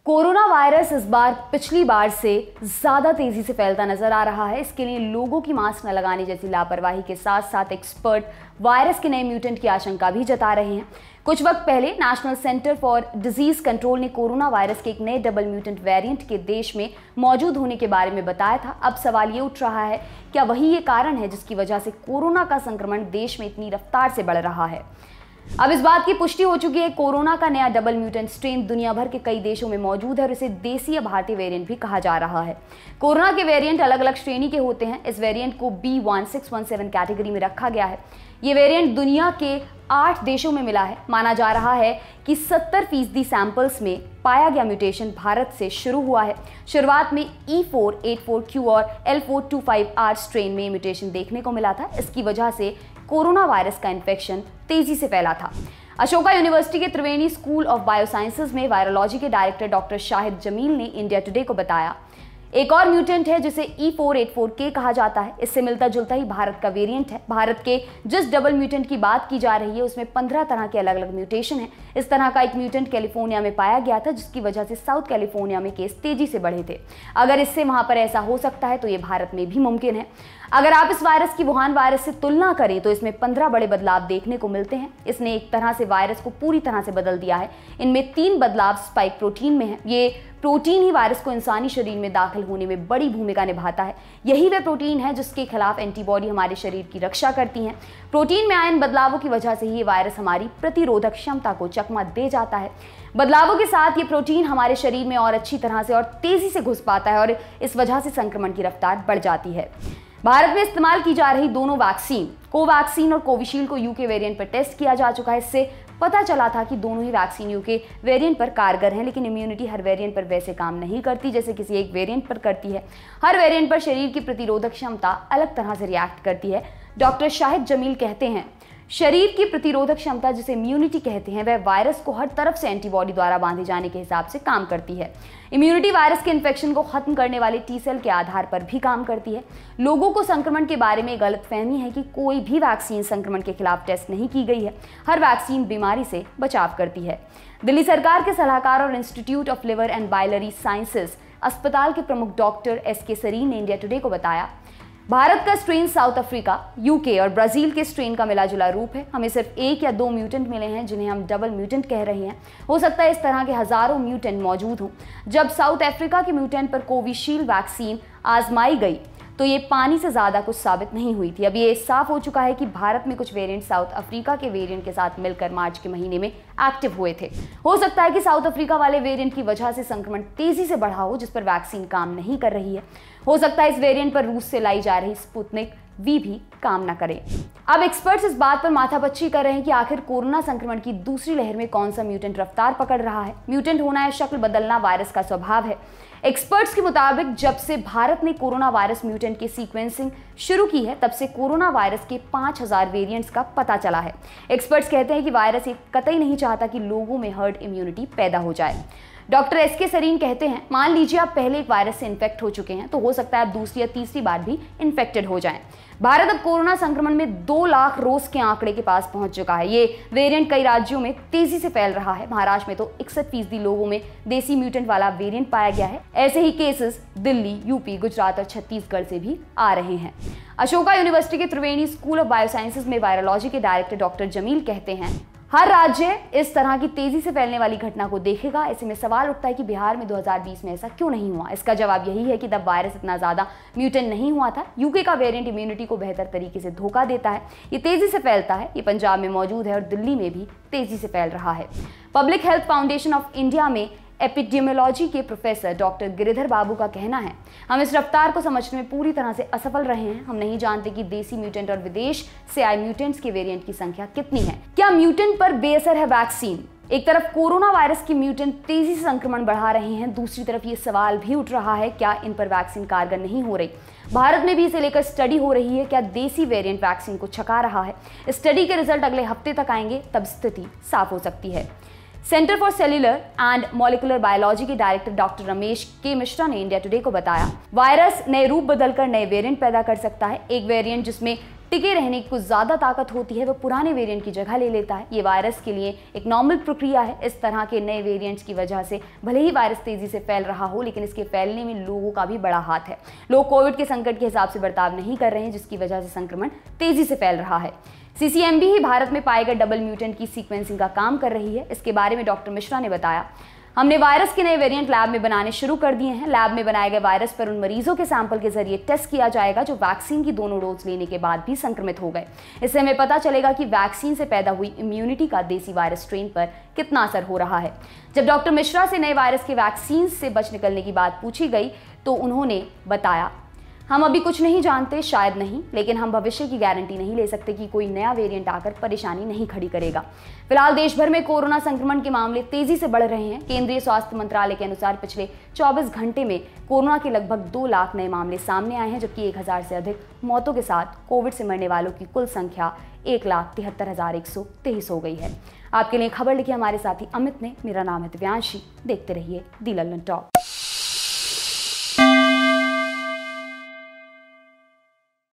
Corona virus इस बार पिछली बार से ज्यादा तेजी से फैलता नजर आ रहा है। इसके लिए लोगों की मास्क न लगाने जैसी लापरवाही के साथ साथ एक्सपर्ट वायरस के नए म्यूटेंट की आशंका भी जता रहे हैं। कुछ वक्त पहले national centre for disease control ने कोरोना वायरस के एक नए डबल म्यूटेंट वेरिएंट के देश में मौजूद होने के बारे में बताया था। अब सवाल ये उठ रहा है, क्या वही ये कारण है जिसकी वजह से कोरोना का संक्रमण देश में इतनी रफ्तार से बढ़ रहा है। अब इस बात की पुष्टि हो चुकी है। कोरोना का नया डबल म्यूटेंट स्ट्रेन दुनिया भर के कई देशों में मौजूद है और इसे देसी या भारतीय वेरिएंट भी कहा जा रहा है। कोरोना के वेरिएंट अलग अलग श्रेणी के होते हैं। इस वेरिएंट को B1617 कैटेगरी में रखा गया है। ये वेरिएंट दुनिया के 8 देशों में मिला है। माना जा रहा है कि 70% सैंपल्स में पाया गया म्यूटेशन भारत से शुरू हुआ है। शुरुआत में E484Q और L425R स्ट्रेन में म्यूटेशन देखने को मिला था। इसकी वजह से कोरोना वायरस का इन्फेक्शन तेजी से फैला था। अशोका यूनिवर्सिटी के त्रिवेणी स्कूल ऑफ बायोसाइंसेज में वायरोलॉजी के डायरेक्टर डॉक्टर शाहिद जमील ने इंडिया टुडे को बताया, एक और म्यूटेंट है जिसे E484K कहा जाता है। इससे मिलता जुलता ही भारत का वेरिएंट है। भारत के जिस डबल म्यूटेंट की बात की जा रही है उसमें 15 तरह के अलग अलग म्यूटेशन हैं। इस तरह का एक म्यूटेंट कैलिफोर्निया में पाया गया था, जिसकी वजह से साउथ कैलिफोर्निया में केस तेजी से बढ़े थे। अगर इससे वहां पर ऐसा हो सकता है तो ये भारत में भी मुमकिन है। अगर आप इस वायरस की वुहान वायरस से तुलना करें तो इसमें 15 बड़े बदलाव देखने को मिलते हैं। इसने एक तरह से वायरस को पूरी तरह से बदल दिया है। इनमें 3 बदलाव स्पाइक प्रोटीन में है। ये प्रोटीन ही वायरस को इंसानी शरीर में दाखिल होने में बड़ी भूमिका निभाता है। यही वह प्रोटीन है जिसके खिलाफ एंटीबॉडी हमारे शरीर की रक्षा करती हैं। प्रोटीन में आए इन बदलावों की वजह से ही ये वायरस हमारी प्रतिरोधक क्षमता को चकमा दे जाता है। बदलावों के साथ ये प्रोटीन हमारे शरीर में और अच्छी तरह से और तेजी से घुस पाता है और इस वजह से संक्रमण की रफ्तार बढ़ जाती है। भारत में इस्तेमाल की जा रही दोनों वैक्सीन कोवैक्सीन और कोविशील्ड को यूके वेरिएंट पर टेस्ट किया जा चुका है। इससे पता चला था कि दोनों ही वैक्सीन यूके वेरिएंट पर कारगर हैं, लेकिन इम्यूनिटी हर वेरिएंट पर वैसे काम नहीं करती जैसे किसी एक वेरिएंट पर करती है। हर वेरिएंट पर शरीर की प्रतिरोधक क्षमता अलग तरह से रिएक्ट करती है। डॉक्टर शाहिद जमील कहते हैं, शरीर की प्रतिरोधक क्षमता जिसे इम्यूनिटी कहते हैं वह वायरस को हर तरफ से एंटीबॉडी द्वारा बांधे जाने के हिसाब से काम करती है। इम्यूनिटी वायरस के इन्फेक्शन को खत्म करने वाले टी सेल के आधार पर भी काम करती है। लोगों को संक्रमण के बारे में गलतफहमी है कि कोई भी वैक्सीन संक्रमण के खिलाफ टेस्ट नहीं की गई है। हर वैक्सीन बीमारी से बचाव करती है। दिल्ली सरकार के सलाहकार और institute of liver and biliary sciences अस्पताल के प्रमुख डॉक्टर SK सरीन ने इंडिया टुडे को बताया, भारत का स्ट्रेन साउथ अफ्रीका, यूके और ब्राजील के स्ट्रेन का मिला जुला रूप है। हमें सिर्फ 1 या 2 म्यूटेंट मिले हैं जिन्हें हम डबल म्यूटेंट कह रहे हैं। हो सकता है इस तरह के हजारों म्यूटेंट मौजूद हों। जब साउथ अफ्रीका के म्यूटेंट पर कोविशील्ड वैक्सीन आजमाई गई तो ये पानी से ज्यादा कुछ साबित नहीं हुई थी। अब ये साफ हो चुका है कि भारत में कुछ वेरिएंट साउथ अफ्रीका के वेरिएंट के साथ मिलकर मार्च के महीने में एक्टिव हुए थे। हो सकता है कि साउथ अफ्रीका वाले वेरिएंट की वजह से संक्रमण तेजी से बढ़ा हो, जिस पर वैक्सीन काम नहीं कर रही है। हो सकता है इस वेरिएंट पर रूस से लाई जा रही स्पुतनिक V भी काम न करे। अब एक्सपर्ट्स इस बात पर माथापच्ची कर रहे हैं कि आखिर कोरोना संक्रमण की दूसरी लहर में कौन सा म्यूटेंट रफ्तार पकड़ रहा है। म्यूटेंट होना या शक्ल बदलना वायरस का स्वभाव है। एक्सपर्ट्स के मुताबिक जब से भारत ने कोरोना वायरस म्यूटेंट की सीक्वेंसिंग शुरू की है तब से कोरोना वायरस के 5000 वेरिएंट्स का पता चला है। एक्सपर्ट्स कहते हैं कि वायरस ये कतई नहीं चाहता कि लोगों में हर्ड इम्यूनिटी पैदा हो जाए। डॉक्टर SK सरीन कहते हैं, मान लीजिए आप पहले एक वायरस से इन्फेक्ट हो चुके हैं तो हो सकता है आप दूसरी या तीसरी बार भी इन्फेक्टेड हो जाएं। भारत अब कोरोना संक्रमण में 2 लाख रोज के आंकड़े के पास पहुंच चुका है। ये वेरिएंट कई राज्यों में तेजी से फैल रहा है। महाराष्ट्र में तो 61% लोगों में देसी म्यूटेंट वाला वेरिएंट पाया गया है। ऐसे ही केसेस दिल्ली, यूपी, गुजरात और छत्तीसगढ़ से भी आ रहे हैं। अशोका यूनिवर्सिटी के त्रिवेणी स्कूल ऑफ बायोसाइंसेज में वायरोलॉजी के डायरेक्टर डॉक्टर जमील कहते हैं, हर राज्य इस तरह की तेजी से फैलने वाली घटना को देखेगा। ऐसे में सवाल उठता है कि बिहार में 2020 में ऐसा क्यों नहीं हुआ। इसका जवाब यही है कि तब वायरस इतना ज्यादा म्यूटेंट नहीं हुआ था। यूके का वेरिएंट इम्यूनिटी को बेहतर तरीके से धोखा देता है। ये तेजी से फैलता है। ये पंजाब में मौजूद है और दिल्ली में भी तेजी से फैल रहा है। Public health foundation of India में एपिडेमियोलॉजी के प्रोफेसर डॉक्टर गिरिधर बाबू का कहना है, हम इस रफ्तार को समझने में पूरी तरह से असफल रहे हैं। हम नहीं जानते कि देसी म्यूटेंट और विदेश से आए म्यूटेंट्स के वेरिएंट की संख्या कितनी है। क्या म्यूटेंट पर बेअसर है वैक्सीन? एक तरफ कोरोना वायरस की म्यूटेंट तेजी से संक्रमण बढ़ा रहे हैं, दूसरी तरफ ये सवाल भी उठ रहा है, क्या इन पर वैक्सीन कारगर नहीं हो रही। भारत में भी इसे लेकर स्टडी हो रही है। क्या देसी वेरिएंट वैक्सीन को छका रहा है? स्टडी के रिजल्ट अगले हफ्ते तक आएंगे, तब स्थिति साफ हो सकती है। Centre for cellular and molecular biology के डायरेक्टर डॉक्टर रमेश के मिश्रा ने इंडिया टुडे को बताया, वायरस नए रूप बदलकर नए वेरिएंट पैदा कर सकता है। एक वेरिएंट जिसमें टिके रहने की कुछ ज़्यादा ताकत होती है, वो पुराने वेरिएंट की जगह ले लेता है। ये वायरस के लिए एक नॉर्मल प्रक्रिया है। इस तरह के नए वेरिएंट्स की वजह से भले ही वायरस तेजी से फैल रहा हो, लेकिन इसके फैलने में लोगों का भी बड़ा हाथ है। लोग कोविड के संकट के हिसाब से बर्ताव नहीं कर रहे हैं, जिसकी वजह से संक्रमण तेजी से फैल रहा है। सीसीएमबी ही भारत में पाए गए डबल म्यूटेंट की सीक्वेंसिंग का काम कर रही है। इसके बारे में डॉक्टर मिश्रा ने बताया, हमने वायरस के नए वेरिएंट लैब में बनाने शुरू कर दिए हैं। लैब में बनाए गए वायरस पर उन मरीजों के सैंपल के जरिए टेस्ट किया जाएगा जो वैक्सीन की दोनों डोज लेने के बाद भी संक्रमित हो गए। इससे हमें पता चलेगा कि वैक्सीन से पैदा हुई इम्यूनिटी का देसी वायरस स्ट्रेन पर कितना असर हो रहा है। जब डॉक्टर मिश्रा से नए वायरस के वैक्सीन से बच निकलने की बात पूछी गई तो उन्होंने बताया, हम अभी कुछ नहीं जानते, शायद नहीं, लेकिन हम भविष्य की गारंटी नहीं ले सकते कि कोई नया वेरिएंट आकर परेशानी नहीं खड़ी करेगा। फिलहाल देश भर में कोरोना संक्रमण के मामले तेजी से बढ़ रहे हैं। केंद्रीय स्वास्थ्य मंत्रालय के अनुसार पिछले 24 घंटे में कोरोना के लगभग 2 लाख नए मामले सामने आए हैं, जबकि 1000 से अधिक मौतों के साथ कोविड से मरने वालों की कुल संख्या 1,73,123 हो गई है। आपके लिए खबर लिखी हमारे साथी अमित ने। मेरा नाम है दिव्यांशी। देखते रहिए दी लल्लन टॉक।